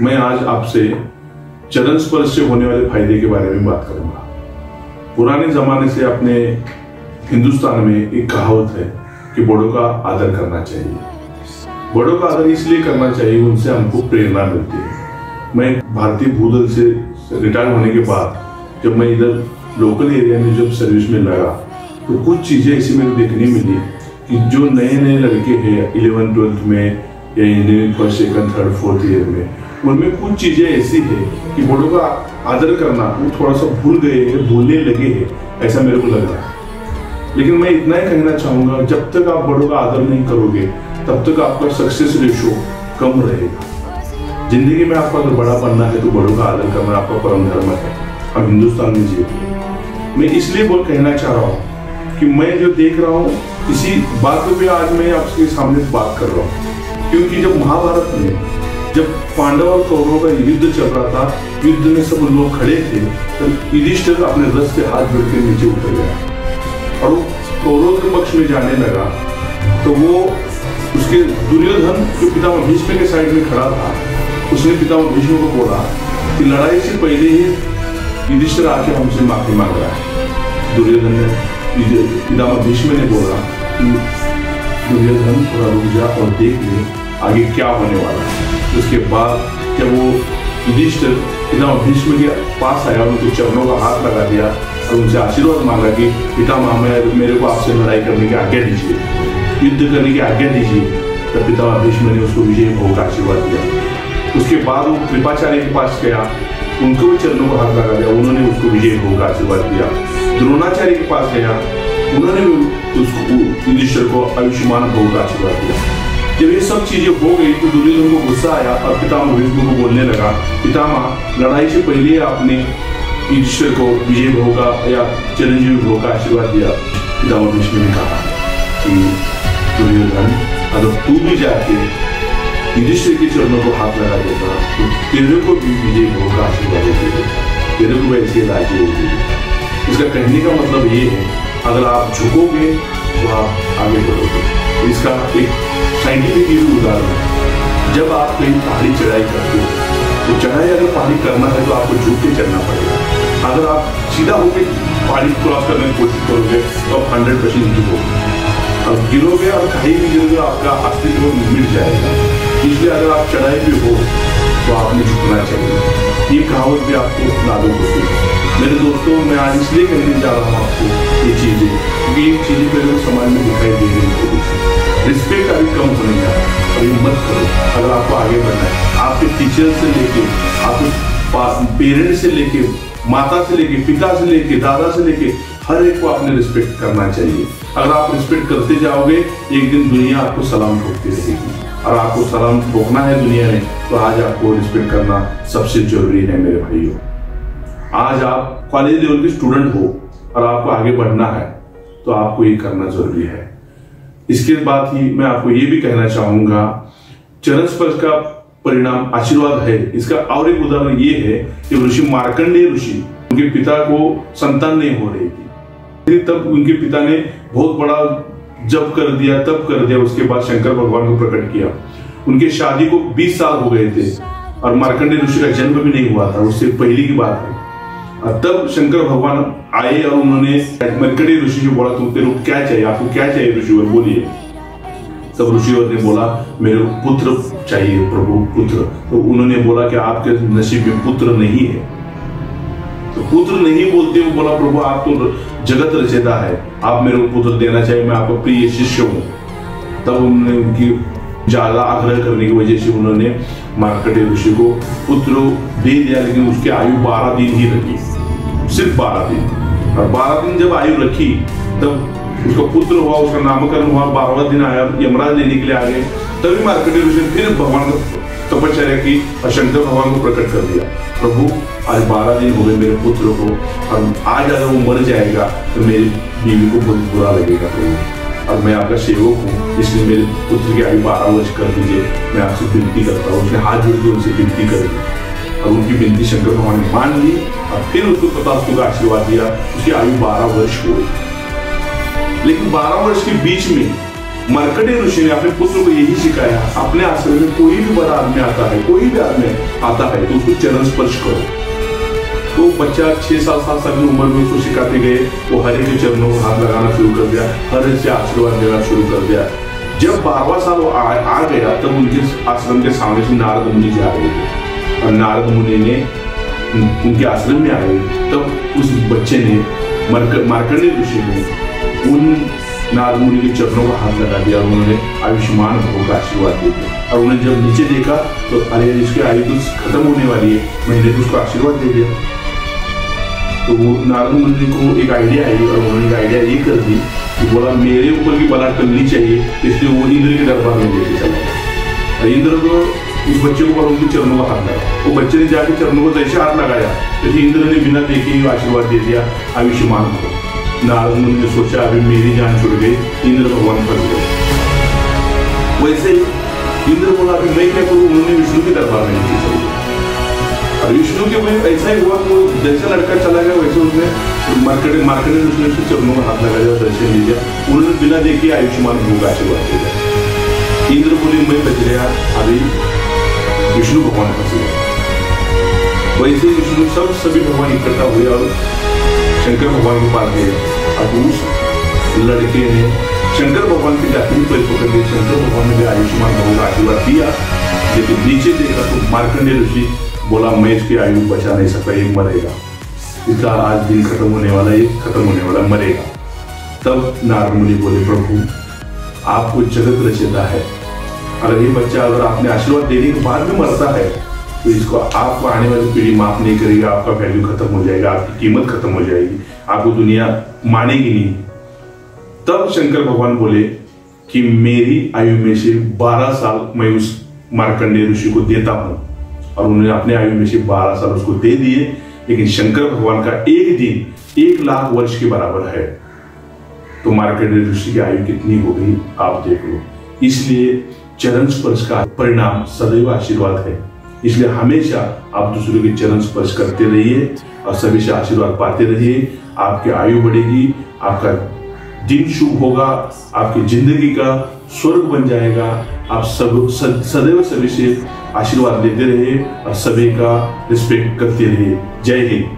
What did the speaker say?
मैं आज आपसे चरण स्पर्श से होने वाले फायदे के बारे में बात करूंगा। पुराने जमाने से अपने हिंदुस्तान में एक कहावत है कि बड़ों का आदर करना चाहिए। बड़ों का आदर इसलिए करना चाहिए, उनसे हमको प्रेरणा मिलती है। मैं भारतीय भूदल से रिटायर होने के बाद जब मैं इधर लोकल एरिया में जब सर्विस में लगा तो कुछ चीजें ऐसी मेरे देखने मिली कि जो नए नए लड़के हैं 11th-12th में या engineering first second third fourth year में, उनमें कुछ चीजें ऐसी है कि बड़ों का आदर करना वो थोड़ा सा भूल गए हैं, भूलने लगे हैं, ऐसा मेरे को लग रहा है। लेकिन मैं इतना ही कहना चाहूंगा, जब तक आप बड़ों का आदर नहीं करोगे तब तक आपका सक्सेस रेशो कम रहेगा। जिंदगी में आपको अगर बड़ा बनना है तो बड़ों का आदर करना आपका परम धर्म है। हम हिंदुस्तान में जीते। मैं इसलिए कहना चाह रहा हूँ कि मैं जो देख रहा हूँ इसी बात पे आज मैं आपके सामने बात कर रहा हूँ, क्योंकि जब महाभारत में जब पांडव और कौरवों का युद्ध चल रहा था, युद्ध में सब लोग खड़े थे, तो युधिष्ठिर अपने रथ से हाथ जोड़ के नीचे उतर गया और वो कौरवों के पक्ष में जाने लगा। तो वो उसके दुर्योधन जो पितामह भीष्म के साइड में खड़ा था, उसने पितामह भीष्म को बोला कि लड़ाई से पहले ही युधिष्ठिर आके हमसे माफी मांग रहा है। दुर्योधन ने पितामह भीष्म ने बोला कि दुर्योधन थोड़ा रुक जा और देख ले आगे क्या होने वाला है। उसके बाद जब वो युधिष्ठिर पितामह भीष्म के पास आया, उनके चरणों का हाथ लगा दिया और उनसे आशीर्वाद मांगा कि पितामह मेरे को आपसे लड़ाई करने की आज्ञा दीजिए, युद्ध करने की आज्ञा दीजिए। तब पितामह भीष्म ने उसको विजय भोग का आशीर्वाद दिया। उसके बाद वो कृपाचार्य के पास गया, उनको भी चरणों को हाथ लगा दिया, उन्होंने उसको विजय भोग का आशीर्वाद दिया। द्रोणाचार्य के पास गया, उन्होंने भी उसको युधिष्ठिर को आयुष्मान भोग का आशीर्वाद दिया। जब ये सब चीजें हो गई तो दुर्योधन को गुस्सा आया और पितामह भीष्म को बोलने लगा, पितामह लड़ाई से पहले आपने युधिष्ठिर को विजय भोग का या चिरंजीवी भोग का आशीर्वाद दिया। पितामह भीष्म ने कहा कि दुर्योधन, अगर तू भी जाके युधिष्ठिर के चरणों को हाथ लगा देता तो तेरे को भी विजय भोग का आशीर्वाद देते, तेरे को वैसे राज्य होगी। इसका कहने का मतलब ये है, अगर आप झुकोगे तो आप आगे बढ़ोगे। इसका एक साइंटिफिक उदाहरण है, जब आप कहीं पहाड़ी चढ़ाई करते हो तो चढ़ाई अगर पहाड़ी करना है तो आपको झुक के चढ़ना पड़ेगा। अगर आप सीधा होकर पहाड़ी क्रॉस करने की कोशिश करोगे तो आप 100% झुकोगे। अब गिरोगे और कहीं भी गिरोगे आपका अस्तित्व मिट जाएगा। इसलिए अगर आप चढ़ाई पे हो तो आपने झुकना चाहिए। ये कहावत भी आपको लागू होती है। मेरे दोस्तों, मैं आज इसलिए कहने जा रहा हूँ आपको ये चीजें, क्योंकि ये चीजें मेरे समाज में दिखाई दे रही है। रिस्पेक्ट अभी कम होने जा रहा है और ये मत करो। अगर आपको आगे बढ़ना है, आपके टीचर से लेके, आपके पेरेंट्स से लेके, माता से लेके, पिता से लेके, दादा से लेके, हर एक को आपने रिस्पेक्ट करना चाहिए। अगर आप रिस्पेक्ट करते जाओगे, एक दिन दुनिया आपको सलाम ठोकती रहेगी। और आपको सलाम ठोकना है दुनिया में तो आज आपको रिस्पेक्ट करना सबसे जरूरी है मेरे भाइयों। आज आप कॉलेज लेवल के स्टूडेंट हो और आपको आगे बढ़ना है तो आपको ये करना जरूरी है। इसके बाद ही मैं आपको ये भी कहना चाहूंगा, चरण स्पर्श का परिणाम आशीर्वाद है। इसका और एक उदाहरण ये है कि ऋषि मार्कंडेय ऋषि, उनके पिता को संतान नहीं हो रही थी, तब उनके पिता ने बहुत बड़ा जब कर दिया, तब कर दिया। उसके बाद शंकर भगवान को प्रकट किया। उनके शादी को 20 साल हो गए थे और मार्कंडेय ऋषि का जन्म भी नहीं हुआ था, उससे पहले की बात है। तब शंकर भगवान आए और उन्होंने मार्कंडेय ऋषि से बोला, तुम तेरे को क्या चाहिए, आपको क्या चाहिए ऋषिवर, बोलिए। तब ऋषिवर ने बोला, मेरे को पुत्र चाहिए प्रभु, पुत्र। तो उन्होंने बोला कि आपके नसीब में पुत्र नहीं है। तो पुत्र नहीं बोलते हुए बोला, प्रभु आप तो जगत रचयिता है, आप मेरे को पुत्र देना चाहिए, मैं आपका प्रिय शिष्य हूँ। तब उन्होंने उनकी ज्यादा आग्रह करने की वजह से उन्होंने मार्कंडेय ऋषि को पुत्र दे दिया, लेकिन उसकी आयु 12 दिन ही रखी, सिर्फ 12 दिन। और 12 दिन जब आयु रखी तब उसका पुत्र हुआ, उसका नामकरण हुआ। 12वां दिन आया, यमराज लेने के लिए आ गए। तभी मार्कंडेय ऋषि फिर भगवान का तपस्या की और शंकर भगवान को प्रकट कर दिया, प्रभु आज 12 दिन हो गए मेरे पुत्र को, और आज अगर वो मर जाएगा तो मेरी बीवी को बहुत बुरा लगेगा प्रभु, और मैं आपका सेवक हूँ, इसलिए मेरे पुत्र की आयु 12 वर्ष कर दीजिए, मैं आपसे विनती करता हूँ। उसने हाथ जोड़ के उनसे विनती कर दी और उनकी विनती शंकर भगवान ने मान ली और फिर उसको तथास्तु का आशीर्वाद दिया। उसकी आयु 12 वर्ष हो गई। लेकिन 12 वर्ष के बीच में मार्कंडेय ऋषि ने अपने पुत्र को यही सिखाया, अपने आश्रम में कोई भी बड़ा आदमी आता है, कोई भी आदमी आता है तो उसको चरण स्पर्श करो। तो बच्चा 6 साल की उम्र में उसको सिखाते गए, वो हरे के चरणों को हाथ लगाना शुरू कर दिया, हरे से आशीर्वाद देना शुरू कर दिया। जब 12वां साल वो आ गया तब उनके आश्रम के सामने से नारद मुनि जा रहे थे और नारद मुनि ने उनके आश्रम में आए। तब उस बच्चे ने मार्कंडेय ऋषि ने उन नारद मुनि के चरणों को हाथ लगा दिया और उन्होंने आयुष्मान भव का आशीर्वाद दे दिया। और उन्होंने जब नीचे देखा तो अरे इसकी आयु तो खत्म होने वाली है, मैंने तो उसको आशीर्वाद दे दिया। तो वो नारद मुनि को एक आइडिया आई और उन्होंने एक आइडिया ये कर दी कि बोला मेरे ऊपर की बला टलनी चाहिए, इसलिए वो इंद्र के दरबार में लेके चला गया। इंद्र को उस बच्चे को उनके चरणों का हाथ लगा, वो बच्चे ने जाके चरणों को जैसे हाथ लगाया जैसे इंद्र ने बिना देखे आशीर्वाद दे दिया, आयुष्मान भव। नारद मुनि ने सोचा अभी मेरी जान छुट गई, इंद्र भगवान फंस गए। वैसे इंद्र बोला अभी मैं क्या करूं, उन्होंने विष्णु के दरबार में नीचे चल गया और विष्णु के में ऐसा ही हुआ वो जैसे लड़का चला गया वैसे उसने मार्कंडेय ऋषि ने उसके चरणों का हाथ लगाया, दर्शन ले लिया, उन्होंने बिना देखे आयुष्मान भव का आशीर्वाद दे दिया। इंद्र बोले मैं बच गया, अभी विष्णु भगवान फंस गए। वैसे विष्णु सभी भगवान इकट्ठा हुए और शंकर भगवान के पास गए। अब उस लड़के ने शंकर भगवान के जाते ही पैर पकड़ लिए, शंकर भगवान ने भी आयुष्मान भव का आशीर्वाद दिया। लेकिन नीचे देखा तो मार्कंडेय ऋषि बोला मैं इसकी आयु बचा नहीं सकता, एक मरेगा, इसका आज दिन खत्म होने वाला, एक खत्म होने वाला, मरेगा। तब नारद मुनि बोले प्रभु आपको जगत रचेता है, अगर ये बच्चा अगर आपने आशीर्वाद देने के बाद भी मरता है तो इसको आपको आने वाली पीढ़ी माफ नहीं करेगी, आपका वैल्यू खत्म हो जाएगा, आपकी कीमत खत्म हो जाएगी, आपको दुनिया मानेगी नहीं। तब शंकर भगवान बोले कि मेरी आयु में से 12 साल मैं उस मार्कंडेय ऋषि को देता हूं और उन्होंने अपने आयु में से 12 साल उसको दे दिए। लेकिन शंकर भगवान का एक दिन 1 लाख वर्ष के बराबर है। तो मार्कंडेय ऋषि की आयु कितनी हो गई आप देख लो। इसलिए चरण स्पर्श का परिणाम सदैव आशीर्वाद है। इसलिए हमेशा आप दूसरों के चरण स्पर्श करते रहिए और सभी से आशीर्वाद पाते रहिए। आपकी आयु बढ़ेगी, आपका दिन शुभ होगा, आपकी जिंदगी का स्वर्ग बन जाएगा। आप सदैव सभी से आशीर्वाद लेते रहिए और सभी का रिस्पेक्ट करते रहिए। जय हिंद।